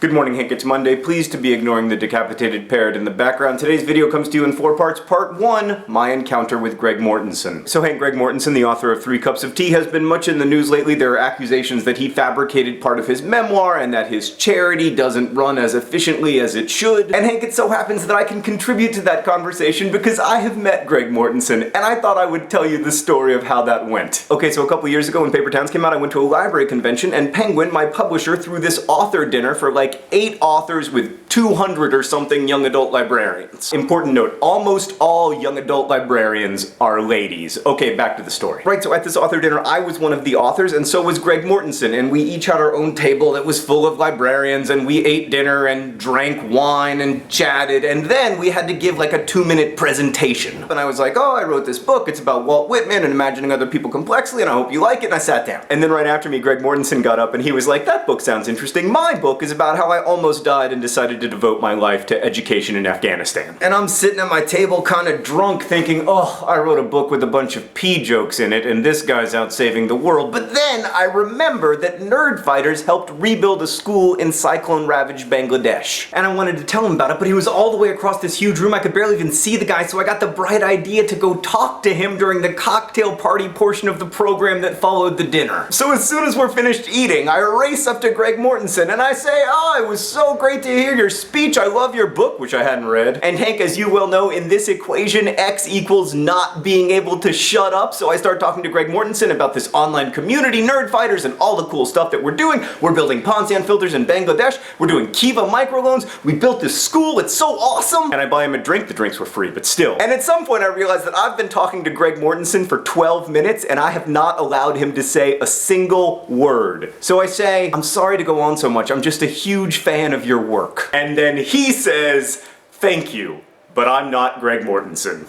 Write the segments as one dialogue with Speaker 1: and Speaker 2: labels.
Speaker 1: Good morning, Hank. It's Monday. Pleased to be ignoring the decapitated parrot in the background. Today's video comes to you in 4 parts. Part 1, my encounter with Greg Mortenson. So Hank, Greg Mortenson, the author of 3 Cups of Tea, has been much in the news lately. There are accusations that he fabricated part of his memoir and that his charity doesn't run as efficiently as it should. And Hank, it so happens that I can contribute to that conversation because I have met Greg Mortenson, and I thought I would tell you the story of how that went. Okay, so a couple years ago when Paper Towns came out, I went to a library convention, and Penguin, my publisher, threw this author dinner for like 8 authors with 200 or something young adult librarians. Important note, almost all young adult librarians are ladies. Okay, back to the story. Right, so at this author dinner, I was one of the authors, and so was Greg Mortenson, and we each had our own table that was full of librarians, and we ate dinner and drank wine and chatted, and then we had to give like a 2-minute presentation. And I was like, oh, I wrote this book, it's about Walt Whitman and imagining other people complexly, and I hope you like it, and I sat down. And then right after me, Greg Mortenson got up, and he was like, that book sounds interesting. My book is about how I almost died and decided to devote my life to education in Afghanistan. And I'm sitting at my table kind of drunk thinking, oh, I wrote a book with a bunch of pee jokes in it and this guy's out saving the world. But then I remember that Nerdfighters helped rebuild a school in cyclone-ravaged Bangladesh. And I wanted to tell him about it, but he was all the way across this huge room. I could barely even see the guy, so I got the bright idea to go talk to him during the cocktail party portion of the program that followed the dinner. So as soon as we're finished eating, I race up to Greg Mortenson and I say, oh, it was so great to hear your speech. I love your book, which I hadn't read. And Hank, as you well know, in this equation, X equals not being able to shut up. So I start talking to Greg Mortenson about this online community, Nerdfighters, and all the cool stuff that we're doing. We're building pond sand filters in Bangladesh. We're doing Kiva microloans. We built this school. It's so awesome. And I buy him a drink. The drinks were free, but still. And at some point I realized that I've been talking to Greg Mortenson for 12 minutes and I have not allowed him to say a single word. So I say, I'm sorry to go on so much. I'm just a huge fan of your work. And then he says, thank you, but I'm not Greg Mortenson.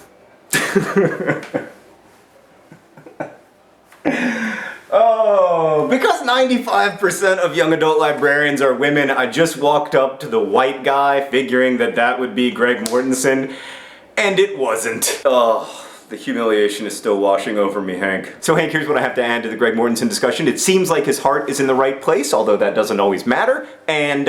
Speaker 1: Oh, because 95% of young adult librarians are women, I just walked up to the white guy figuring that that would be Greg Mortenson, and it wasn't. Oh. The humiliation is still washing over me, Hank. So Hank, here's what I have to add to the Greg Mortenson discussion. It seems like his heart is in the right place, although that doesn't always matter, and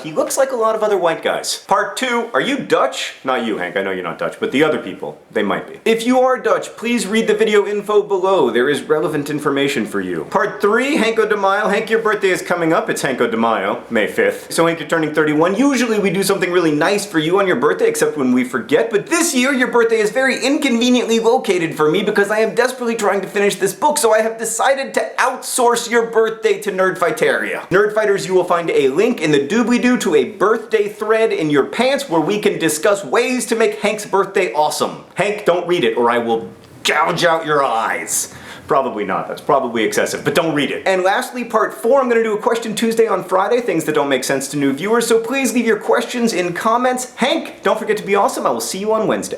Speaker 1: he looks like a lot of other white guys. Part 2, are you Dutch? Not you, Hank, I know you're not Dutch, but the other people, they might be. If you are Dutch, please read the video info below. There is relevant information for you. Part 3, Hanko de Mayo. Hank, your birthday is coming up. It's Hanko de Mayo, May 5th. So Hank, you're turning 31. Usually we do something really nice for you on your birthday, except when we forget, but this year your birthday is very inconveniently located for me because I am desperately trying to finish this book, so I have decided to outsource your birthday to Nerdfighteria. Nerdfighters, you will find a link in the doobly-doo to a birthday thread in your pants where we can discuss ways to make Hank's birthday awesome. Hank, don't read it or I will gouge out your eyes. Probably not, that's probably excessive, but don't read it. And lastly, part 4, I'm gonna do a question Tuesday on Friday, things that don't make sense to new viewers, so please leave your questions in comments. Hank, don't forget to be awesome. I will see you on Wednesday.